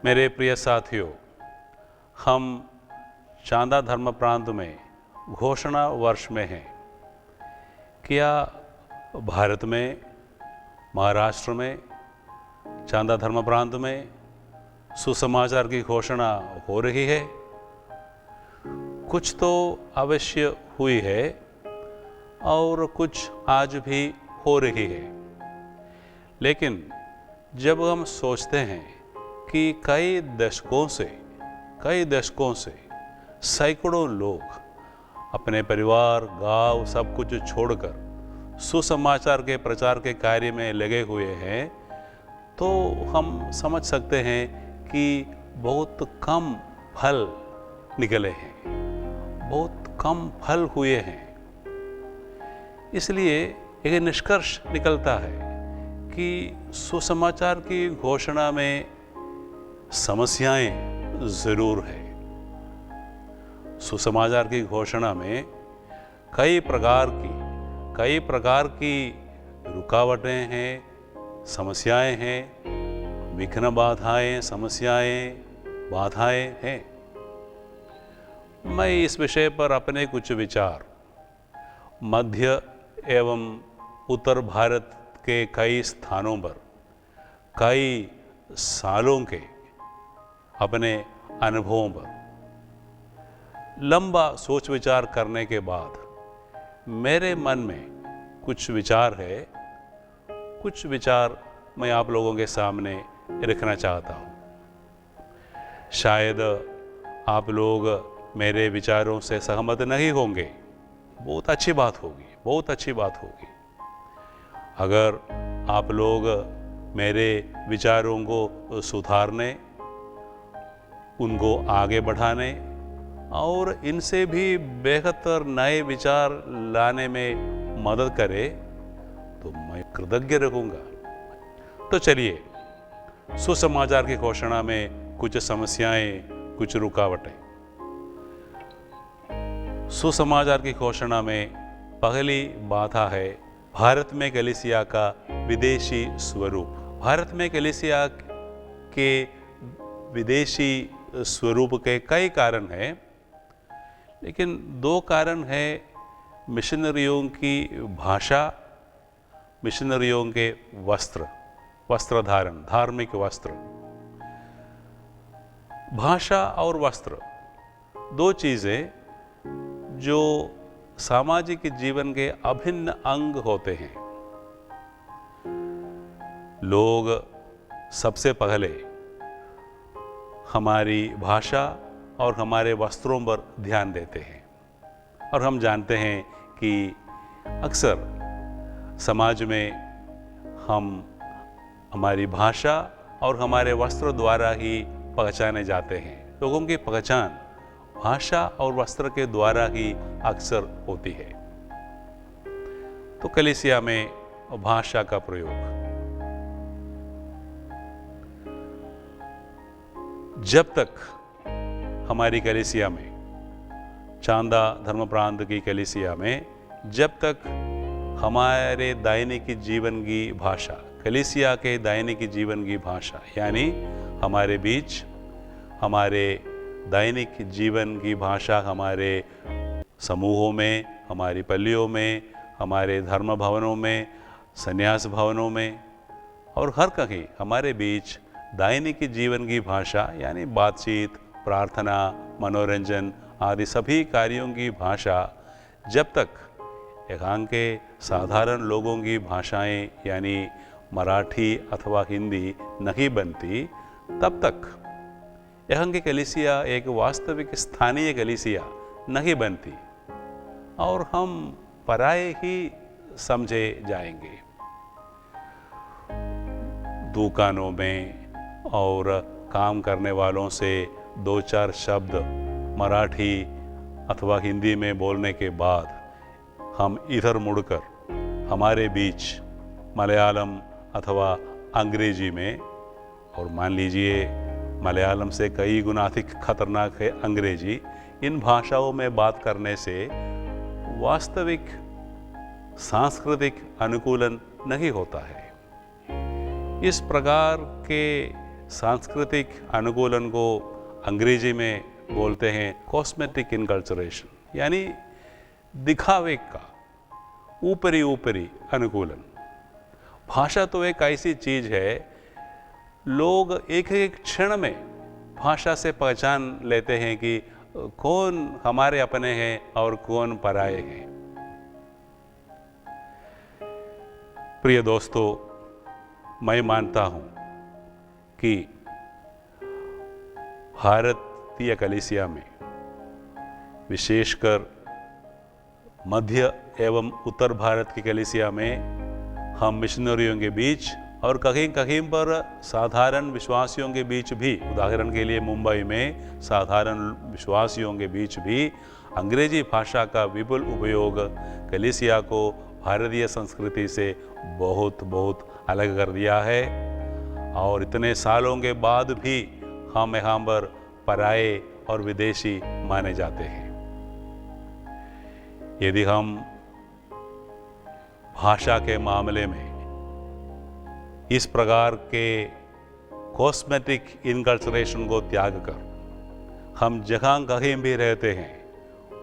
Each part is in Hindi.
मेरे प्रिय साथियों, हम चांदा धर्म प्रांत में घोषणा वर्ष में हैं। क्या भारत में, महाराष्ट्र में, चांदा धर्म प्रांत में सुसमाचार की घोषणा हो रही है? कुछ तो अवश्य हुई है और कुछ आज भी हो रही है। लेकिन जब हम सोचते हैं कि कई दशकों से सैकड़ों लोग अपने परिवार, गांव सब कुछ छोड़कर सुसमाचार के प्रचार के कार्य में लगे हुए हैं, तो हम समझ सकते हैं कि बहुत कम फल निकले हैं, बहुत कम फल हुए हैं। इसलिए एक निष्कर्ष निकलता है कि सुसमाचार की घोषणा में समस्याएं जरूर है। सुसमाचार की घोषणा में कई प्रकार की रुकावटें हैं, समस्याएं हैं, विघ्न बाधाएं, बाधाएं हैं। मैं इस विषय पर अपने कुछ विचार मध्य एवं उत्तर भारत के कई स्थानों पर कई सालों के अपने अनुभवों पर लंबा सोच विचार करने के बाद मेरे मन में कुछ विचार है, कुछ विचार मैं आप लोगों के सामने रखना चाहता हूँ। शायद आप लोग मेरे विचारों से सहमत नहीं होंगे, बहुत अच्छी बात होगी। अगर आप लोग मेरे विचारों को सुधारने, उनको आगे बढ़ाने और इनसे भी बेहतर नए विचार लाने में मदद करे तो मैं कृतज्ञ रहूँगा। तो चलिए, सुसमाचार की घोषणा में कुछ समस्याएं, कुछ रुकावटें। सुसमाचार की घोषणा में पहली बाधा है भारत में कलीसिया का विदेशी स्वरूप। भारत में कलीसिया के विदेशी स्वरूप के कई कारण हैं, लेकिन दो कारण हैं: मिशनरियों की भाषा, मिशनरियों के वस्त्र धारण, धार्मिक वस्त्र। भाषा और वस्त्र दो चीजें जो सामाजिक जीवन के अभिन्न अंग होते हैं। लोग सबसे पहले हमारी भाषा और हमारे वस्त्रों पर ध्यान देते हैं, और हम जानते हैं कि अक्सर समाज में हम हमारी भाषा और हमारे वस्त्र द्वारा ही पहचाने जाते हैं। लोगों की पहचान भाषा और वस्त्र के द्वारा ही अक्सर होती है। तो कलीसिया में भाषा का प्रयोग, जब तक हमारी कलीसिया में, चांदा धर्म प्रांत की कलीसिया में, जब तक हमारे दैनिक जीवन की भाषा, कलीसिया के दैनिक जीवन की भाषा, यानी हमारे बीच हमारे दैनिक जीवन की भाषा, हमारे समूहों में, हमारी पल्लियों में, हमारे धर्म भवनों में, संन्यास भवनों में और हर कहीं हमारे बीच दैनिक जीवन की भाषा, यानी बातचीत, प्रार्थना, मनोरंजन आदि सभी कार्यों की भाषा जब तक यहाँ के साधारण लोगों की भाषाएं यानी मराठी अथवा हिंदी नहीं बनती, तब तक यहाँ की कलीसिया एक वास्तविक स्थानीय कलीसिया नहीं बनती और हम पराये ही समझे जाएंगे। दुकानों में और काम करने वालों से दो चार शब्द मराठी अथवा हिंदी में बोलने के बाद हम इधर मुड़कर हमारे बीच मलयालम अथवा अंग्रेजी में, और मान लीजिए मलयालम से कई गुना अधिक खतरनाक है अंग्रेजी, इन भाषाओं में बात करने से वास्तविक सांस्कृतिक अनुकूलन नहीं होता है। इस प्रकार के सांस्कृतिक अनुकूलन को अंग्रेजी में बोलते हैं कॉस्मेटिक इनकल्चरेशन, यानी दिखावे का ऊपरी ऊपरी अनुकूलन। भाषा तो एक ऐसी चीज है, लोग एक एक क्षण में भाषा से पहचान लेते हैं कि कौन हमारे अपने हैं और कौन पराये हैं। प्रिय दोस्तों, मैं मानता हूं कि भारतीय कलीसिया में, विशेषकर मध्य एवं उत्तर भारत की कलीसिया में, हम मिशनरियों के बीच और कहीं कहीं पर साधारण विश्वासियों के बीच भी, उदाहरण के लिए मुंबई में साधारण विश्वासियों के बीच भी अंग्रेजी भाषा का विपुल उपयोग कलीसिया को भारतीय संस्कृति से बहुत बहुत अलग कर दिया है। और इतने सालों के बाद भी हम यहाँ पर पराये और विदेशी माने जाते हैं। यदि हम भाषा के मामले में इस प्रकार के कॉस्मेटिक इनकल्चरेशन को त्याग कर हम जहाँ कहीं भी रहते हैं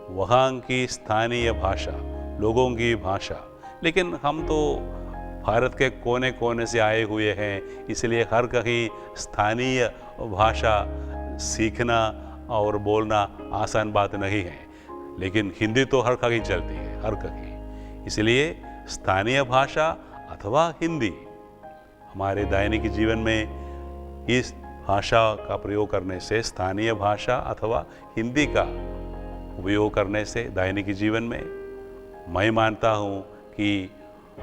वहाँ की स्थानीय भाषा, लोगों की भाषा, लेकिन हम तो भारत के कोने कोने से आए हुए हैं, इसलिए हर कहीं स्थानीय भाषा सीखना और बोलना आसान बात नहीं है, लेकिन हिंदी तो हर कहीं चलती है, हर कहीं। इसलिए स्थानीय भाषा अथवा हिंदी हमारे दैनिक जीवन में इस भाषा का प्रयोग करने से, स्थानीय भाषा अथवा हिंदी का उपयोग करने से दैनिक जीवन में मैं मानता हूँ कि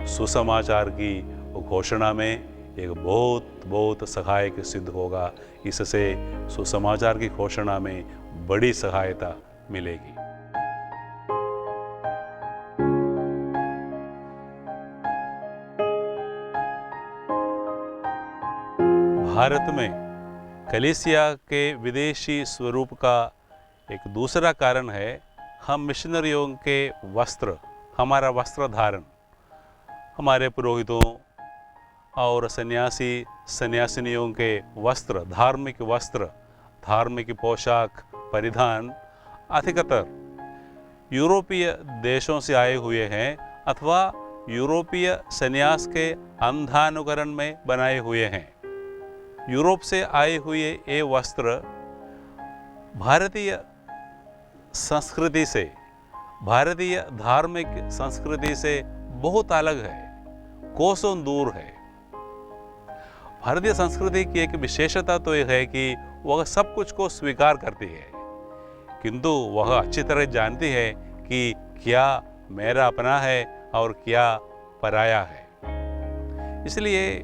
सुसमाचार की घोषणा में एक बहुत बहुत सहायक सिद्ध होगा। इससे सुसमाचार की घोषणा में बड़ी सहायता मिलेगी। भारत में कलीसिया के विदेशी स्वरूप का एक दूसरा कारण है हम मिशनरियों के वस्त्र, हमारा वस्त्र धारण, हमारे पुरोहितों और सन्यासी सन्यासिनियों के वस्त्र, धार्मिक पोशाक परिधान अधिकतर यूरोपीय देशों से आए हुए हैं अथवा यूरोपीय सन्यास के अंधानुकरण में बनाए हुए हैं। यूरोप से आए हुए ये वस्त्र भारतीय संस्कृति से, भारतीय धार्मिक संस्कृति से बहुत अलग है, कोसों दूर है। भारतीय संस्कृति की एक विशेषता तो यह है कि वह सब कुछ को स्वीकार करती है, किंतु वह अच्छी तरह जानती है कि क्या मेरा अपना है और क्या पराया है। इसलिए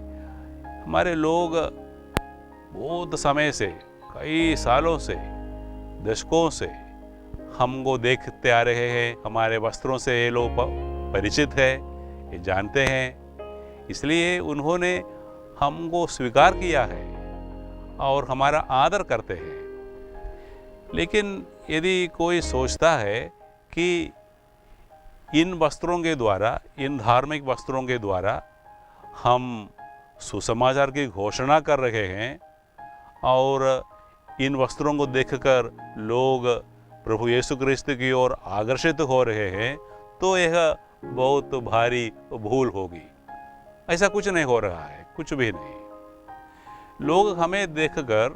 हमारे लोग बहुत समय से, कई सालों से, दशकों से हमको देखते आ रहे हैं। हमारे वस्त्रों से ये लोग परिचित है, ये जानते हैं, इसलिए उन्होंने हमको स्वीकार किया है और हमारा आदर करते हैं। लेकिन यदि कोई सोचता है कि इन वस्त्रों के द्वारा, इन धार्मिक वस्त्रों के द्वारा हम सुसमाचार की घोषणा कर रहे हैं और इन वस्त्रों को देखकर लोग प्रभु यीशु क्रिस्त की ओर आकर्षित हो रहे हैं, तो यह बहुत भारी भूल होगी। ऐसा कुछ नहीं हो रहा है, कुछ भी नहीं। लोग हमें देखकर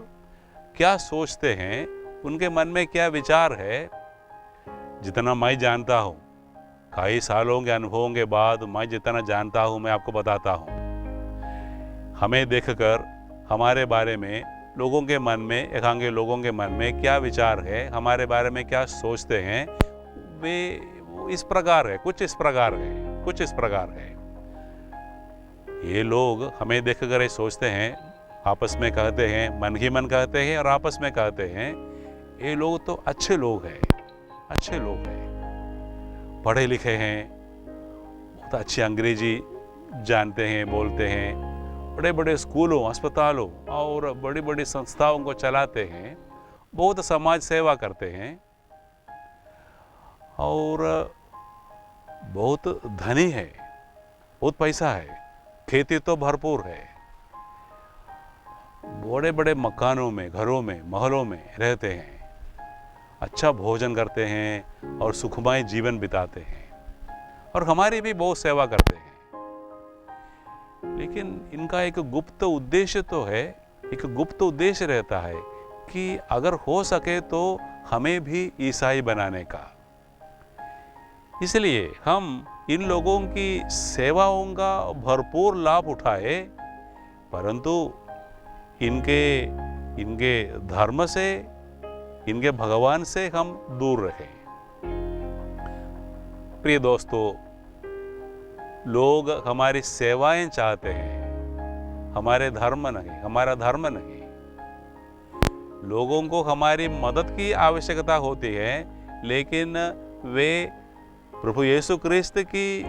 क्या सोचते हैं, उनके मन में क्या विचार है, जितना मैं जानता हूँ, कई सालों के अनुभवों के बाद मैं जितना जानता हूँ मैं आपको बताता हूँ। हमें देखकर हमारे बारे में लोगों के मन में, एकांगी लोगों के मन में क्या विचार है, हमारे बारे में क्या सोचते हैं, वे इस प्रकार है, कुछ इस प्रकार है, कुछ इस प्रकार है। ये लोग हमें देखकर ये सोचते हैं, आपस में कहते हैं, मन ही मन कहते हैं और आपस में कहते हैं, ये लोग तो अच्छे लोग हैं, अच्छे लोग हैं, पढ़े लिखे हैं, बहुत अच्छी अंग्रेजी जानते हैं, बोलते हैं, बड़े बड़े स्कूलों, अस्पतालों और बड़ी बड़ी संस्थाओं को चलाते हैं, बहुत समाज सेवा करते हैं और बहुत धनी है, बहुत पैसा है, खेती तो भरपूर है बड़े बड़े मकानों में, घरों में, महलों में रहते हैं, अच्छा भोजन करते हैं और सुखमय जीवन बिताते हैं और हमारी भी बहुत सेवा करते हैं। लेकिन इनका एक गुप्त उद्देश्य तो है, एक गुप्त उद्देश्य रहता है कि अगर हो सके तो हमें भी ईसाई बनाने का। इसलिए हम इन लोगों की सेवाओं का भरपूर लाभ उठाए, परंतु इनके धर्म से, इनके भगवान से हम दूर रहें। प्रिय दोस्तों, लोग हमारी सेवाएं चाहते हैं, हमारे धर्म नहीं, हमारा धर्म नहीं। लोगों को हमारी मदद की आवश्यकता होती है, लेकिन वे प्रभु यीशु क्रिस्त की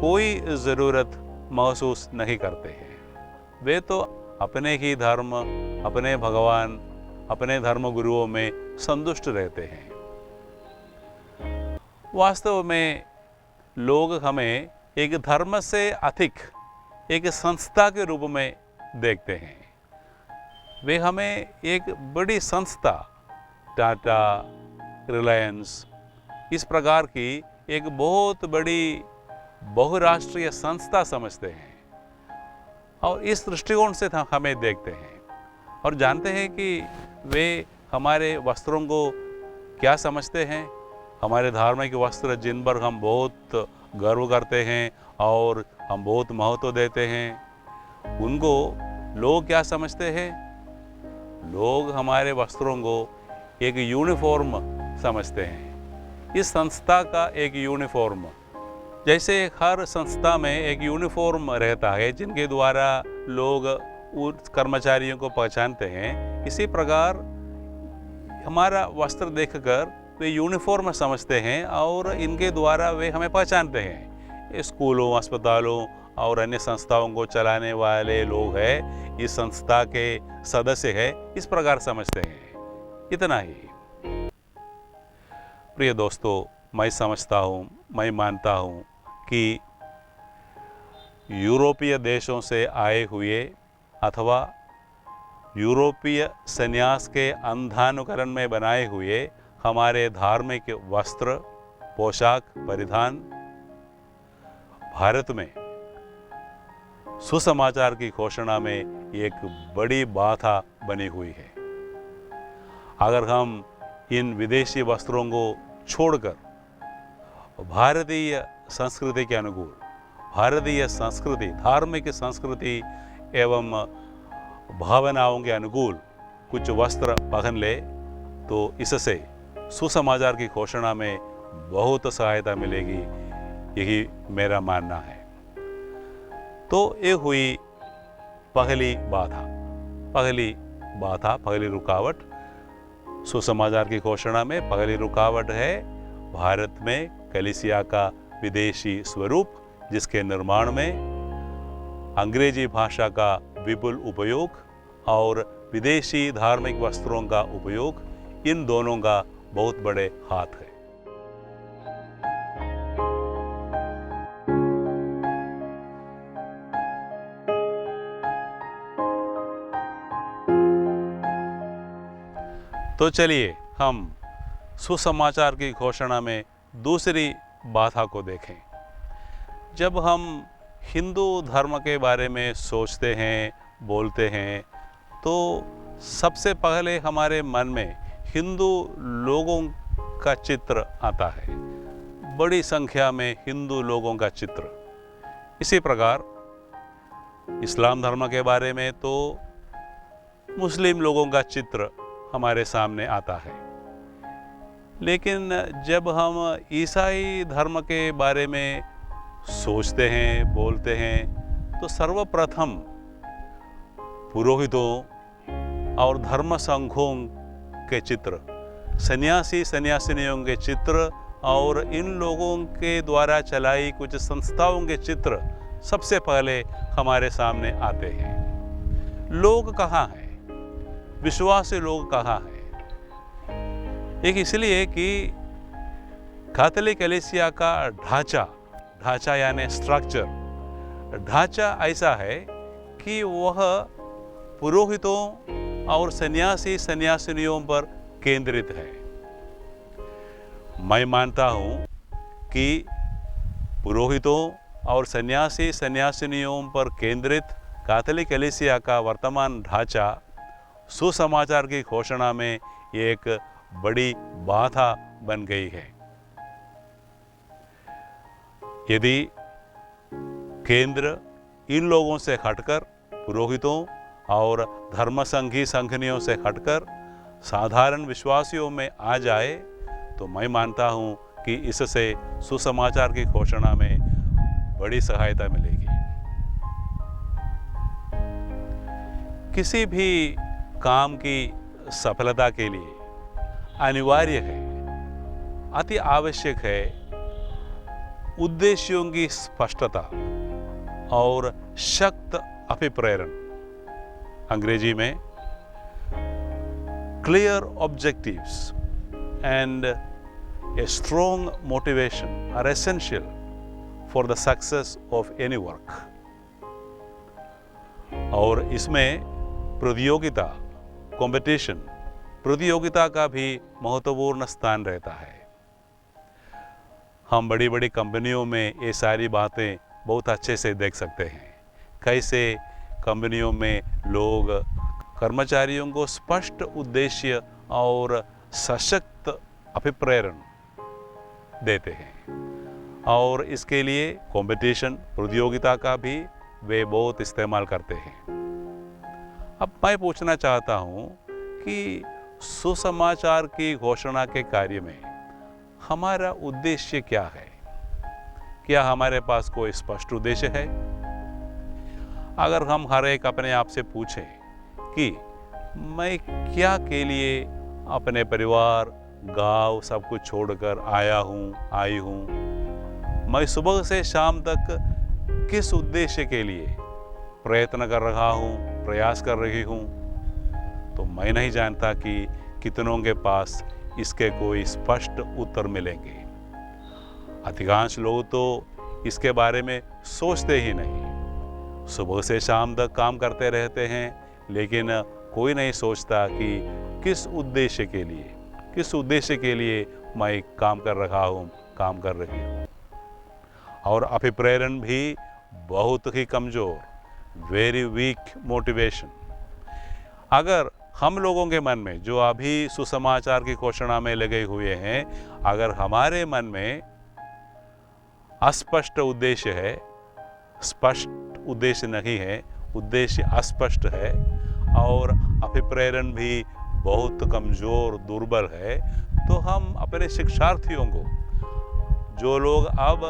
कोई ज़रूरत महसूस नहीं करते हैं। वे तो अपने ही धर्म, अपने भगवान, अपने धर्म गुरुओं में संतुष्ट रहते हैं। वास्तव में लोग हमें एक धर्म से अधिक एक संस्था के रूप में देखते हैं। वे हमें एक बड़ी संस्था, टाटा, रिलायंस, इस प्रकार की एक बहुत बड़ी बहुराष्ट्रीय संस्था समझते हैं और इस दृष्टिकोण से हमें देखते हैं और जानते हैं कि वे हमारे वस्त्रों को क्या समझते हैं। हमारे धार्मिक वस्त्र जिन पर हम बहुत गर्व करते हैं और हम बहुत महत्व देते हैं, उनको लोग क्या समझते हैं? लोग हमारे वस्त्रों को एक यूनिफॉर्म समझते हैं। इस संस्था का एक यूनिफॉर्म, जैसे हर संस्था में एक यूनिफॉर्म रहता है जिनके द्वारा लोग उस कर्मचारियों को पहचानते हैं, इसी प्रकार हमारा वस्त्र देखकर वे यूनिफॉर्म समझते हैं और इनके द्वारा वे हमें पहचानते हैं। स्कूलों, अस्पतालों और अन्य संस्थाओं को चलाने वाले लोग हैं, इस संस्था के सदस्य हैं, इस प्रकार समझते हैं। इतना ही। प्रिय दोस्तों, मैं समझता हूँ, मैं मानता हूँ कि यूरोपीय देशों से आए हुए अथवा यूरोपीय संन्यास के अंधानुकरण में बनाए हुए हमारे धार्मिक वस्त्र, पोशाक, परिधान भारत में सुसमाचार की घोषणा में एक बड़ी बाधा बनी हुई है। अगर हम इन विदेशी वस्त्रों को छोड़कर भारतीय संस्कृति के अनुकूल, भारतीय संस्कृति, धार्मिक संस्कृति एवं भावनाओं के अनुकूल कुछ वस्त्र पहन ले तो इससे सुसमाचार की घोषणा में बहुत सहायता मिलेगी, यही मेरा मानना है। तो ये हुई पहली बाधा, पहली रुकावट। सुसमाचार की घोषणा में पहली रुकावट है भारत में कलीसिया का विदेशी स्वरूप, जिसके निर्माण में अंग्रेजी भाषा का विपुल उपयोग और विदेशी धार्मिक वस्त्रों का उपयोग, इन दोनों का बहुत बड़े हाथ है। तो चलिए हम सुसमाचार की घोषणा में दूसरी बाधा को देखें। जब हम हिंदू धर्म के बारे में सोचते हैं, बोलते हैं, तो सबसे पहले हमारे मन में हिंदू लोगों का चित्र आता है, बड़ी संख्या में हिंदू लोगों का चित्र। इसी प्रकार इस्लाम धर्म के बारे में तो मुस्लिम लोगों का चित्र हमारे सामने आता है। लेकिन जब हम ईसाई धर्म के बारे में सोचते हैं, बोलते हैं, तो सर्वप्रथम पुरोहितों और धर्म संघों के चित्र, सन्यासी सन्यासिनियों के चित्र और इन लोगों के द्वारा चलाई कुछ संस्थाओं के चित्र सबसे पहले हमारे सामने आते हैं। लोग कहाँ हैं? विश्वासी लोग कहाँ हैं? एक इसलिए कि कैथोलिक कलीसिया का ढांचा यानी स्ट्रक्चर, ढांचा ऐसा है कि वह पुरोहितों और सन्यासी सन्यासिनियों पर केंद्रित है। मैं मानता हूँ कि पुरोहितों और सन्यासी सन्यासिनियों पर केंद्रित कैथोलिक कलीसिया का वर्तमान ढांचा सुसमाचार की घोषणा में एक बड़ी बाधा बन गई है। यदि केंद्र इन लोगों से हटकर, पुरोहितों और धर्मसंघी संघनियों से हटकर साधारण विश्वासियों में आ जाए तो मैं मानता हूँ कि इससे सुसमाचार की घोषणा में बड़ी सहायता मिलेगी। किसी भी काम की सफलता के लिए अनिवार्य है, अति आवश्यक है उद्देश्यों की स्पष्टता और शक्त अभिप्रेरण, अंग्रेजी में clear objectives and a strong motivation are essential for the success of any work। और इसमें प्रतियोगिता, कंपटीशन, प्रतियोगिता का भी महत्वपूर्ण स्थान रहता है। हम बड़ी बड़ी कंपनियों में ये सारी बातें बहुत अच्छे से देख सकते हैं। कैसे कंपनियों में लोग कर्मचारियों को स्पष्ट उद्देश्य और सशक्त अभिप्रेरण देते हैं और इसके लिए कंपटीशन, प्रतियोगिता का भी वे बहुत इस्तेमाल करते हैं। अब मैं पूछना चाहता हूँ कि सुसमाचार की घोषणा के कार्य में हमारा उद्देश्य क्या है? क्या हमारे पास कोई स्पष्ट उद्देश्य है? अगर हम हर एक अपने आप से पूछें कि मैं क्या के लिए अपने परिवार, गांव सब कुछ छोड़कर आया हूँ, आई हूँ, मैं सुबह से शाम तक किस उद्देश्य के लिए प्रयत्न कर रहा हूँ, प्रयास कर रही हूँ, तो मैं नहीं जानता कि कितनों के पास इसके कोई स्पष्ट उत्तर मिलेंगे। अधिकांश लोग तो इसके बारे में सोचते ही नहीं। सुबह से शाम तक काम करते रहते हैं, लेकिन कोई नहीं सोचता कि किस उद्देश्य के लिए मैं काम कर रहा हूँ, काम कर रही हूँ। और अभिप्रेरण भी बहुत ही कमज़ोर, वेरी वीक मोटिवेशन। अगर हम लोगों के मन में जो अभी सुसमाचार की घोषणा में लगे हुए हैं, अगर हमारे मन में अस्पष्ट उद्देश्य है, स्पष्ट उद्देश्य नहीं है, उद्देश्य अस्पष्ट है और अभिप्रेरण भी बहुत कमज़ोर, दुर्बल है, तो हम अपने शिक्षार्थियों को, जो लोग अब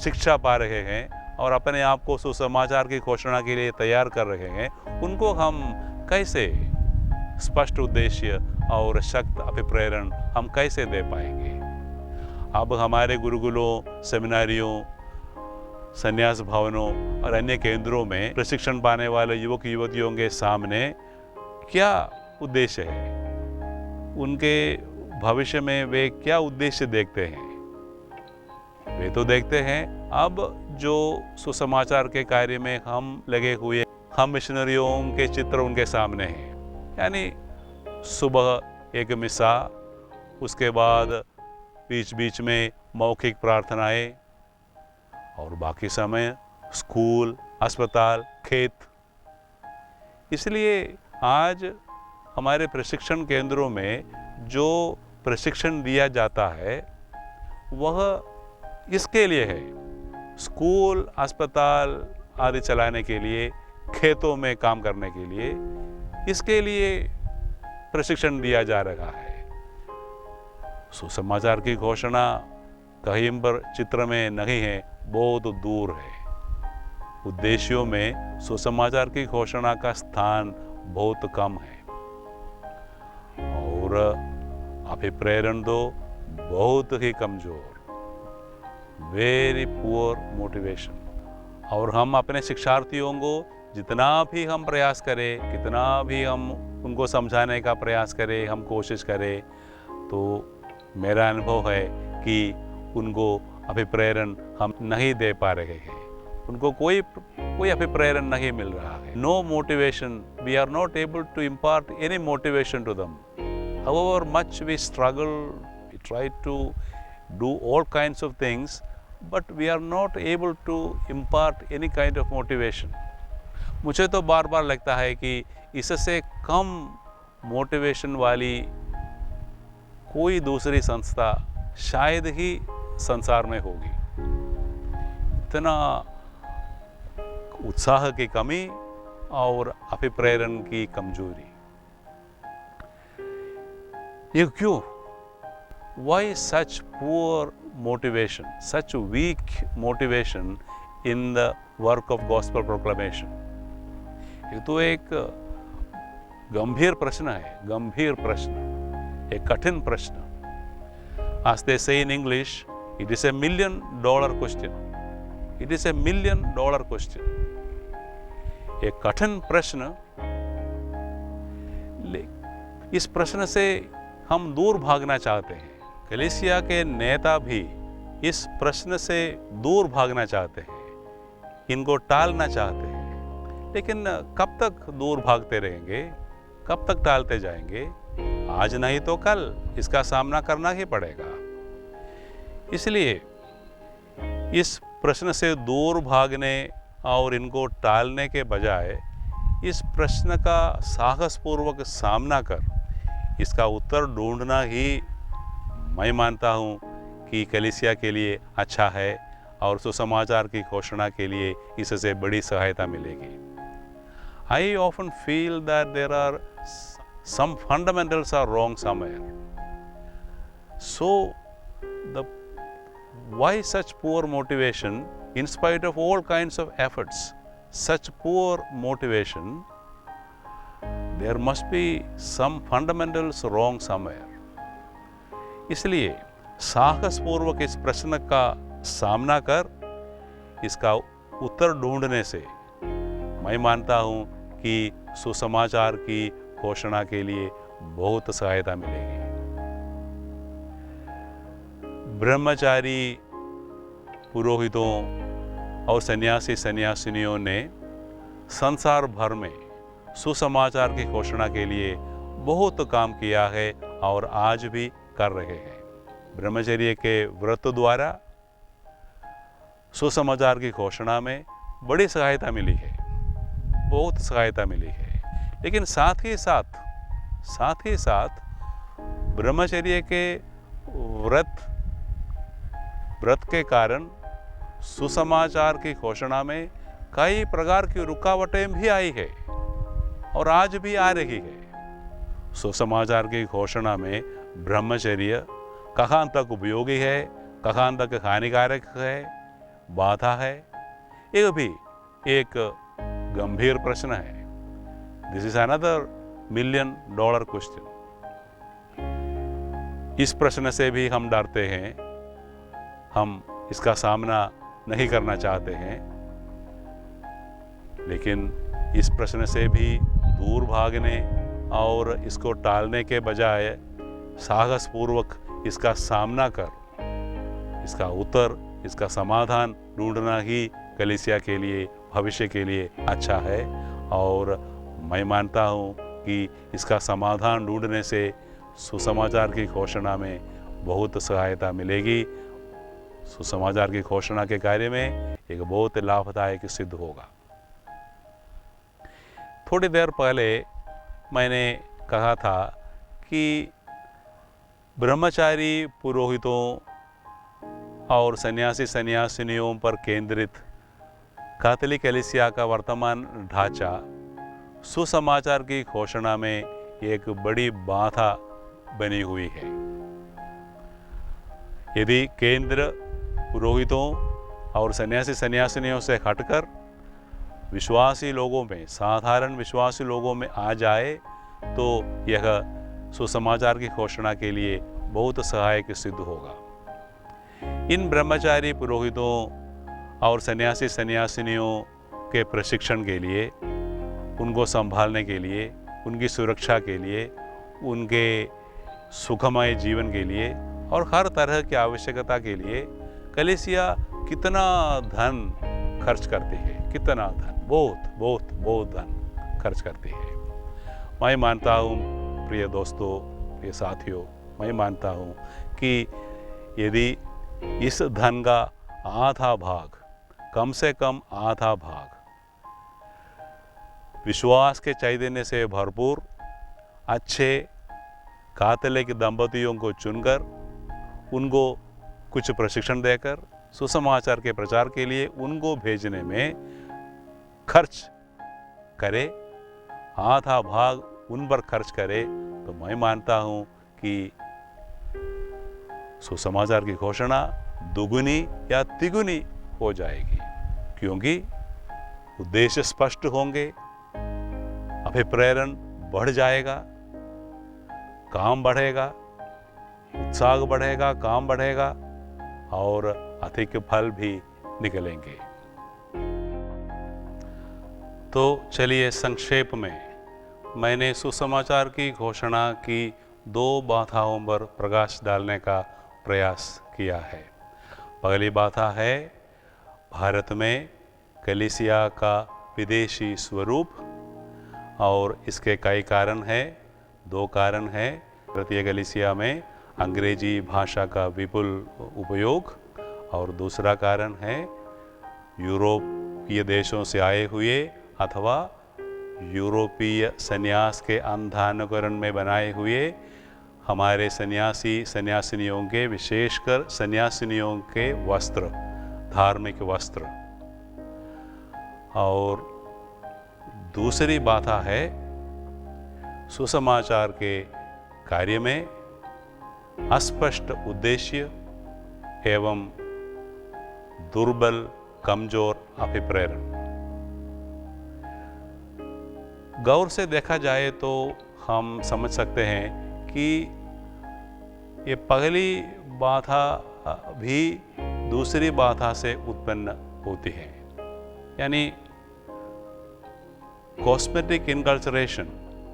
शिक्षा पा रहे हैं और अपने आप को सुसमाचार की घोषणा के लिए तैयार कर रहे हैं, उनको हम कैसे स्पष्ट उद्देश्य और शक्त अभिप्रेरण हम कैसे दे पाएंगे? अब हमारे गुरुकुलों, सेमिनारियों, संन्यास भवनों और अन्य केंद्रों में प्रशिक्षण पाने वाले युवक युवतियों के सामने क्या उद्देश्य है? उनके भविष्य में वे क्या उद्देश्य देखते हैं? वे तो देखते हैं अब जो सुसमाचार के कार्य में हम लगे हुए, हम मिशनरियों के चित्र उनके सामने हैं। यानी सुबह एक मिसा, उसके बाद बीच बीच में मौखिक प्रार्थनाएं और बाकी समय स्कूल, अस्पताल, खेत। इसलिए आज हमारे प्रशिक्षण केंद्रों में जो प्रशिक्षण दिया जाता है वह इसके लिए है, स्कूल, अस्पताल आदि चलाने के लिए, खेतों में काम करने के लिए, इसके लिए प्रशिक्षण दिया जा रहा है। सुसमाचार की घोषणा कहीं पर चित्र में नहीं है, बहुत दूर है। उद्देश्यों में सुसमाचार की घोषणा का स्थान बहुत कम है और अभिप्रेरण तो बहुत ही कमजोर, वेरी पुअर मोटिवेशन। और हम अपने शिक्षार्थियों को जितना भी हम प्रयास करें, कितना भी हम उनको समझाने का प्रयास करें, हम कोशिश करें, तो मेरा अनुभव है कि उनको अभिप्रेरण हम नहीं दे पा रहे हैं। उनको कोई अभिप्रेरण नहीं मिल रहा है. No motivation. We are not able to impart any motivation to them. However much we struggle, we try to do all kinds of things, but we are not able to impart any kind of motivation. मुझे तो बार बार लगता है कि इससे कम मोटिवेशन वाली कोई दूसरी संस्था शायद ही संसार में होगी. इतना उत्साह की कमी और अभिप्रेरण की कमजोरी. ये क्यों? Why such poor motivation, such weak motivation in the work of gospel proclamation? ये तो एक गंभीर प्रश्न है, गंभीर प्रश्न, एक कठिन प्रश्न. As they say in English, it is $1 million question. It is $1 million question. एक कठिन प्रश्न. इस प्रश्न से हम दूर भागना चाहते हैं. कलीसिया के नेता भी इस प्रश्न से दूर भागना चाहते हैं, इनको टालना चाहते हैं. लेकिन कब तक दूर भागते रहेंगे, कब तक टालते जाएंगे? आज नहीं तो कल इसका सामना करना ही पड़ेगा. इसलिए इस प्रश्न से दूर भागने और इनको टालने के बजाय इस प्रश्न का साहसपूर्वक सामना कर इसका उत्तर ढूंढना ही मैं मानता हूँ कि कलीसिया के लिए अच्छा है और सुसमाचार की घोषणा के लिए इससे बड़ी सहायता मिलेगी. I often feel that there are some fundamentals are wrong somewhere. So why such poor motivation in spite of all kinds of efforts? Such poor motivation. There must be some fundamentals wrong somewhere. इसलिए साहसपूर्वक इस प्रश्न का सामना कर इसका उत्तर ढूंढने से मैं मानता हूँ कि सुसमाचार की घोषणा के लिए बहुत सहायता मिलेगी. ब्रह्मचारी पुरोहितों और सन्यासी सन्यासिनियों ने संसार भर में सुसमाचार की घोषणा के लिए बहुत काम किया है और आज भी कर रहे हैं. ब्रह्मचर्य के व्रत द्वारा सुसमाचार की घोषणा में बड़ी सहायता मिली है, बहुत सहायता मिली है. लेकिन साथ ही साथ ब्रह्मचर्य के व्रत के कारण सुसमाचार की घोषणा में कई प्रकार की रुकावटें भी आई है और आज भी आ रही है. सुसमाचार की घोषणा में ब्रह्मचर्य कहाँ तक उपयोगी है, कहाँ तक हानिकारक है, बाधा है, यह भी एक गंभीर प्रश्न है. This is another $1 million question. इस प्रश्न से भी हम डरते हैं, हम इसका सामना नहीं करना चाहते हैं. लेकिन इस प्रश्न से भी दूर भागने और इसको टालने के बजाय साहसपूर्वक इसका सामना कर इसका उत्तर, इसका समाधान ढूंढना ही कलीसिया के लिए, भविष्य के लिए अच्छा है. और मैं मानता हूँ कि इसका समाधान ढूंढने से सुसमाचार की घोषणा में बहुत सहायता मिलेगी. सुसमाचार की घोषणा के कार्य में एक बहुत लाभदायक सिद्ध होगा. थोड़ी देर पहले मैंने कहा था कि ब्रह्मचारी पुरोहितों और सन्यासी सन्यासिनियों पर केंद्रित कैथोलिक कलीसिया का वर्तमान ढांचा सुसमाचार की घोषणा में एक बड़ी बाधा बनी हुई है. यदि केंद्र पुरोहितों और सन्यासी सन्यासिनियों से हटकर विश्वासी लोगों में, साधारण विश्वासी लोगों में आ जाए तो यह सुसमाचार की घोषणा के लिए बहुत सहायक सिद्ध होगा. इन ब्रह्मचारी पुरोहितों और सन्यासी सन्यासिनियों के प्रशिक्षण के लिए, उनको संभालने के लिए, उनकी सुरक्षा के लिए, उनके सुखमय जीवन के लिए और हर तरह की आवश्यकता के लिए कलीसिया कितना धन खर्च करती है, कितना धन, बहुत बहुत बहुत धन खर्च करती है। मैं मानता हूँ प्रिय दोस्तों, प्रिय साथियों, मैं मानता हूँ कि यदि इस धन का आधा भाग, कम से कम आधा भाग विश्वास के चैतन्य से भरपूर अच्छे कैथोलिक दंपतियों को चुनकर उनको कुछ प्रशिक्षण देकर सुसमाचार के प्रचार के लिए उनको भेजने में खर्च करे, आधा भाग उन पर खर्च करे, तो मैं मानता हूं कि सुसमाचार की घोषणा दुगुनी या तिगुनी हो जाएगी, क्योंकि उद्देश्य स्पष्ट होंगे, अभिप्रेरण बढ़ जाएगा, काम बढ़ेगा, उत्साह बढ़ेगा, काम बढ़ेगा और अधिक फल भी निकलेंगे। तो चलिए संक्षेप में मैंने सुसमाचार की घोषणा की 2 बाधाओं पर प्रकाश डालने का प्रयास किया है। पहली बाधा है भारत में कलीसिया का विदेशी स्वरूप, और इसके कई कारण हैं। 2 कारण हैं। भारतीय कलीसिया में अंग्रेजी भाषा का विपुल उपयोग, और दूसरा कारण है यूरोपीय देशों से आए हुए अथवा यूरोपीय सन्यास के अंधानुकरण में बनाए हुए हमारे सन्यासी सन्यासिनियों के, विशेषकर सन्यासिनियों के वस्त्र, धार्मिक वस्त्र। और दूसरी बाधा है सुसमाचार के कार्य में अस्पष्ट उद्देश्य एवं दुर्बल कमजोर अभिप्रेरण। गौर से देखा जाए तो हम समझ सकते हैं कि ये पहली बाधा भी दूसरी बाधा से उत्पन्न होती है, यानी cosmetic inculturation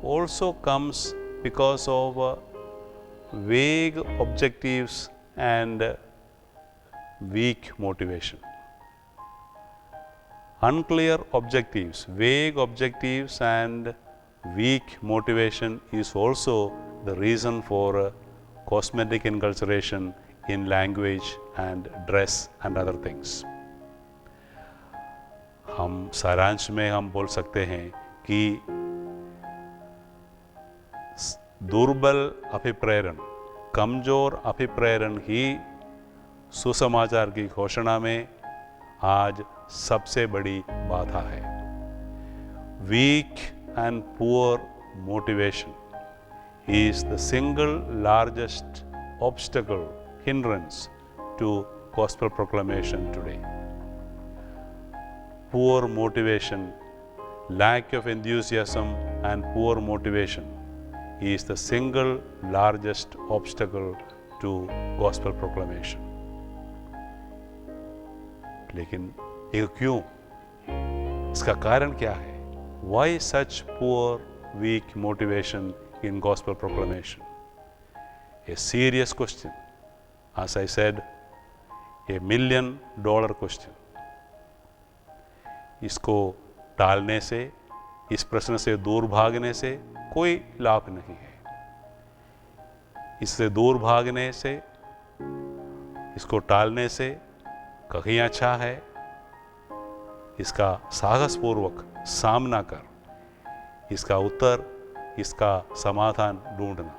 also comes because of vague objectives and weak motivation. Unclear objectives, vague objectives and weak motivation is also the reason for cosmetic inculturation in language and dress and other things. हम सारांश में हम बोल सकते हैं कि दुर्बल अभिप्रेरण, कमजोर अभिप्रेरण ही सुसमाचार की घोषणा में आज सबसे बड़ी बाधा है। Weak and poor motivation is the single largest obstacle, hindrance to gospel proclamation today. Poor motivation, lack of enthusiasm and poor motivation is the single largest obstacle to gospel proclamation. लेकिन ये क्यों? इसका कारण क्या है? Why such poor, weak motivation in gospel proclamation? A serious question. As I said, $1 million question. इसको टालने से, इस प्रश्न से दूर भागने से कोई लाभ नहीं है। इससे दूर भागने से, इसको टालने से कहीं अच्छा है इसका साहसपूर्वक सामना कर, इसका उत्तर, इसका समाधान ढूंढना।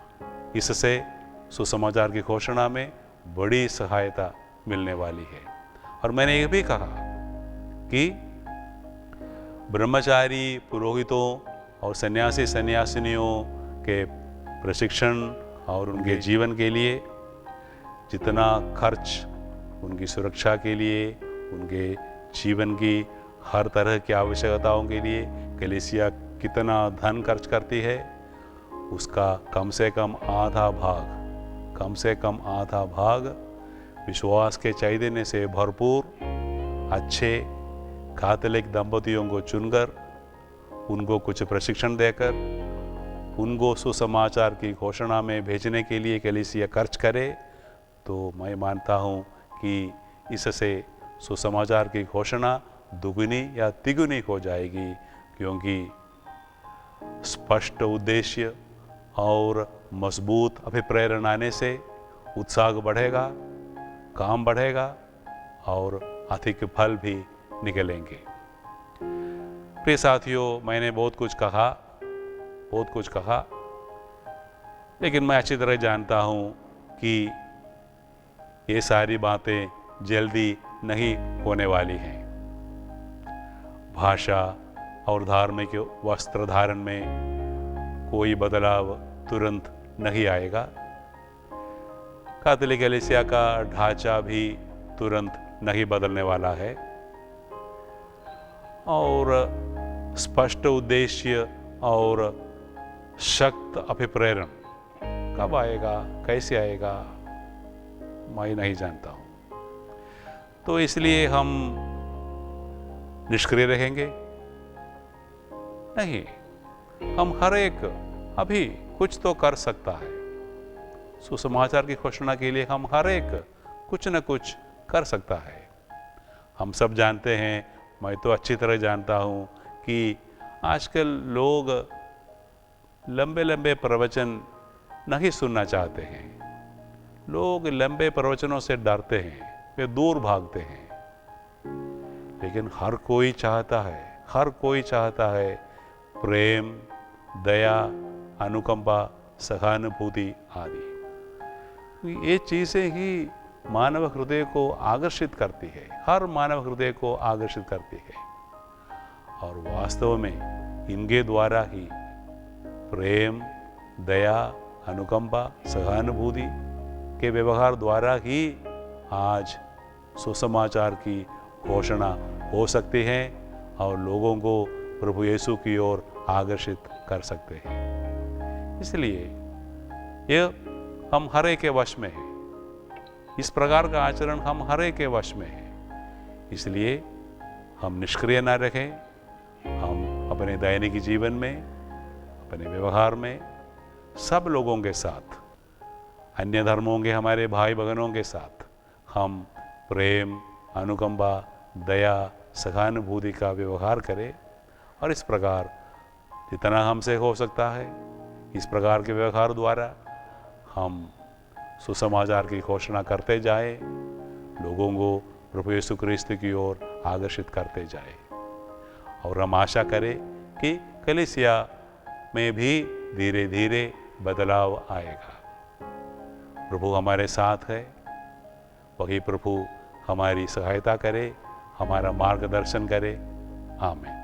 इससे सुसमाचार की घोषणा में बड़ी सहायता मिलने वाली है। और मैंने यह भी कहा कि ब्रह्मचारी पुरोहितों और सन्यासी सन्यासिनियों के प्रशिक्षण और उनके जीवन के लिए जितना खर्च, उनकी सुरक्षा के लिए, उनके जीवन की हर तरह की आवश्यकताओं के लिए कलीसिया कितना धन खर्च करती है, उसका कम से कम आधा भाग विश्वास के चैतन्य से भरपूर अच्छे कैथोलिक दंपतियों को चुनकर उनको कुछ प्रशिक्षण देकर उनको सुसमाचार की घोषणा में भेजने के लिए कलीसिया खर्च करे, तो मैं मानता हूँ कि इससे सुसमाचार की घोषणा दुगुनी या तिगुनी हो जाएगी, क्योंकि स्पष्ट उद्देश्य और मजबूत अभिप्रेरण आने से उत्साह बढ़ेगा, काम बढ़ेगा और अधिक फल भी निकलेंगे। प्रिय साथियों, मैंने बहुत कुछ कहा, लेकिन मैं अच्छी तरह जानता हूँ कि ये सारी बातें जल्दी नहीं होने वाली हैं। भाषा और धार्मिक वस्त्र धारण में कोई बदलाव तुरंत नहीं आएगा। कैथोलिक कलीसिया का ढांचा भी तुरंत नहीं बदलने वाला है, और स्पष्ट उद्देश्य और शक्त अभिप्रेरण कब आएगा, कैसे आएगा, मैं नहीं जानता हूँ। तो इसलिए हम निष्क्रिय रहेंगे नहीं, हम हर एक अभी कुछ तो कर सकता है। सुसमाचार की घोषणा के लिए हम हर एक कुछ न कुछ कर सकता है। हम सब जानते हैं, मैं तो अच्छी तरह जानता हूँ कि आजकल लोग लंबे लंबे प्रवचन नहीं सुनना चाहते हैं। लोग लंबे प्रवचनों से डरते हैं, वे दूर भागते हैं। लेकिन हर कोई चाहता है प्रेम, दया, अनुकंपा, सहानुभूति आदि। ये चीज़ें ही मानव हृदय को आकर्षित करती है, हर मानव हृदय को आकर्षित करती है। और वास्तव में इनके द्वारा ही प्रेम, दया, अनुकंपा, सहानुभूति के व्यवहार द्वारा ही आज सुसमाचार की घोषणा हो सकती है और लोगों को प्रभु यीशु की ओर आकर्षित कर सकते हैं। इसलिए यह हम हर एक के वश में है। इस प्रकार का आचरण हम हर एक के वश में है। इसलिए हम निष्क्रिय ना रहें। हम अपने दैनिक जीवन में, अपने व्यवहार में सब लोगों के साथ, अन्य धर्मों के हमारे भाई बहनों के साथ हम प्रेम, अनुकंपा, दया, सहानुभूति का व्यवहार करें। और इस प्रकार जितना हमसे हो सकता है, इस प्रकार के व्यवहार द्वारा हम सुसमाचार की घोषणा करते जाएं, लोगों को प्रभु यीशु क्रिस्त की ओर आकर्षित करते जाएं। और हम आशा करें कि कलीसिया में भी धीरे धीरे बदलाव आएगा। प्रभु हमारे साथ है, वही प्रभु हमारी सहायता करे, हमारा मार्गदर्शन करे। आमीन।